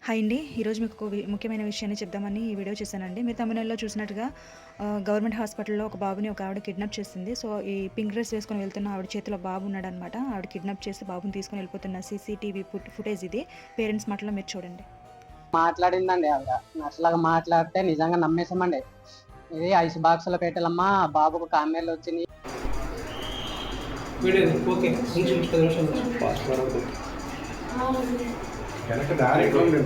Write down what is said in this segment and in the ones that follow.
Hi అండి. ఈరోజు మీకు ఒక ముఖ్యమైన విషయాన్ని చెప్దామని ఈ వీడియో చేశానండి. మీరు తమిళనాడులో చూసినట్టుగా గవర్నమెంట్ హాస్పిటల్‌లో ఒక బాబుని ఒక ఆవిడ కిడ్నాప్ చేసింది. సో, ఈ పింక్ డ్రెస్ వేసుకొని వెళ్తున్న ఆవిడ చేతిలో బాబు ఉన్నాడనమాట. ఆవిడ కిడ్నాప్ చేసి బాబుని తీసుకొని వెళ్ళిపోతున్న సీసీటీవీ ఫుటేజ్ ఇది. పేరెంట్స్ మాటల్లో మీరు చూడండి. మాట్లాడిందండి ఆవిడ. నర్సులాగా మాట్లాడితే నిజంగా నమ్మేసామండి. ఇది ఐస్ బాక్స్‌లో పెట్టాలమ్మా బాబుకు కామెర్లొచ్చినియి. ఓకే. నిమిషం 10 నిమిషాలు ఫాస్ట్ వరకు. వెనక దారి ఎక్కడ ఉంది?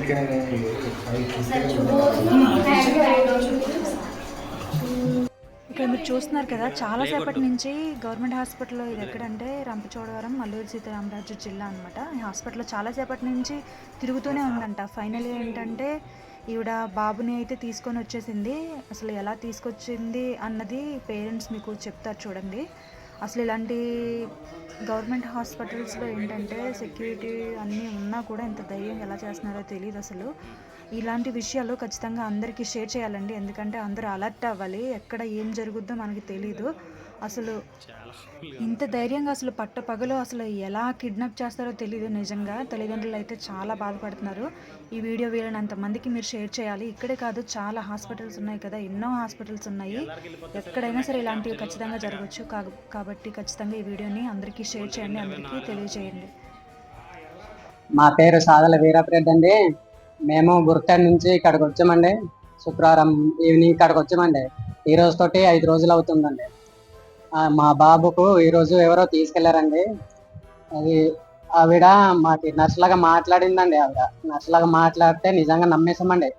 ఇక్కడ మీరు చూస్తున్నారు కదా, చాలా సేపటి నుంచి గవర్నమెంట్ హాస్పిటల్‌లో ఇది ఎక్కడంటే రంపచోడవరం, అల్లూరి సీతారామరాజు జిల్లా అనమాట. ఈ హాస్పిటల్‌లో చాలా సేపటి నుంచి తిరుగుతూనే ఉందంట. ఫైనల్లీ ఏంటంటే ఈవిడ బాబుని అయితే తీసుకొని వచ్చేసింది. అసలు ఎలా తీసుకొచ్చింది అన్నది పేరెంట్స్ మీకు చెప్తారు చూడండి. అసలు ఇలాంటి గవర్నమెంట్ హాస్పిటల్స్లో ఏంటంటే సెక్యూరిటీ అన్నీ ఉన్నా కూడా ఇంత ధైర్యం ఎలా చేస్తున్నారో తెలియదు అసలు. ఇలాంటి విషయాలు ఖచ్చితంగా అందరికీ షేర్ చేయాలండి. ఎందుకంటే అందరూ అలర్ట్ అవ్వాలి. ఎక్కడ ఏం జరుగుద్దో మనకి తెలీదు. అసలు ఇంత ధైర్యంగా అసలు పట్టపగలు అసలు ఎలా కిడ్నాప్ చేస్తారో తెలీదు నిజంగా. తల్లిదండ్రులు అయితే చాలా బాధపడుతున్నారు. ఈ వీడియో వీలైనంత మందికి మీరు షేర్ చేయాలి. ఇక్కడే కాదు, చాలా హాస్పిటల్స్ ఉన్నాయి కదా, ఎన్నో హాస్పిటల్స్ ఉన్నాయి. ఎక్కడైనా సరే ఇలాంటివి ఖచ్చితంగా జరగవచ్చు. కాబట్టి ఖచ్చితంగా ఈ వీడియోని అందరికీ షేర్ చేయండి, అందరికీ తెలియజేయండి. మా పేరు సాదల వీరప్రెడ్డి అండి. మేము గుర్తడి నుంచి ఇక్కడికి వచ్చామండి. శుక్రవారం ఈవినింగ్ ఇక్కడికి వచ్చామండి. ఈ రోజుతోటి 5 రోజులు అవుతుందండి. మా బాబుకు ఈరోజు ఎవరో తీసుకెళ్లారండి. అది ఆవిడ మాకి నర్సులాగా మాట్లాడిందండి ఆవిడ. నర్సులాగా మాట్లాడితే నిజంగా నమ్మేసామండి.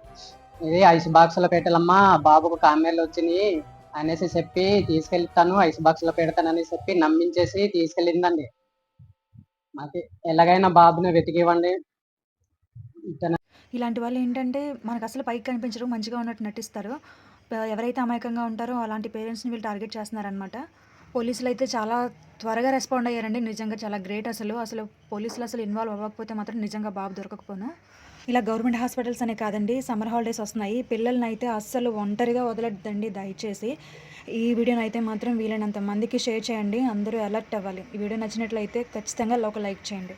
ఇది ఐస్ బాక్స్‌లో పెట్టాలమ్మా బాబుకు కామెర్లొచ్చినియి అనేసి చెప్పి తీసుకెళ్తాను, ఐస్ బాక్స్‌లో పెడతానని చెప్పి నమ్మించేసి తీసుకెళ్ళిందండి. మాకి ఎలాగైనా బాబుని వెతికివ్వండి. ఇలాంటి వాళ్ళు ఏంటంటే మనకు అసలు పైకి కనిపించరు, మంచిగా ఉన్నట్టు నటిస్తారు. ఎవరైతే అమాయకంగా ఉంటారో అలాంటి పేరెంట్స్‌ని వీళ్ళు టార్గెట్ చేస్తున్నారనమాట. పోలీసులు అయితే చాలా త్వరగా రెస్పాండ్ అయ్యారండి. నిజంగా చాలా గ్రేట్ అసలు. పోలీసులు అసలు ఇన్వాల్వ్ అవ్వకపోతే మాత్రం నిజంగా బాబు దొరకకపోను. ఇలా గవర్నమెంట్ హాస్పిటల్స్ అనే కాదండి, సమ్మర్ హాలిడేస్ వస్తున్నాయి. పిల్లల్ని అయితే అస్సలు ఒంటరిగా వదలొద్దండి దయచేసి. ఈ వీడియోని అయితే మాత్రం వీలైనంత మందికి షేర్ చేయండి. అందరూ అలర్ట్ అవ్వాలి. ఈ వీడియో నచ్చినట్లయితే ఖచ్చితంగా ఒక లైక్ చేయండి.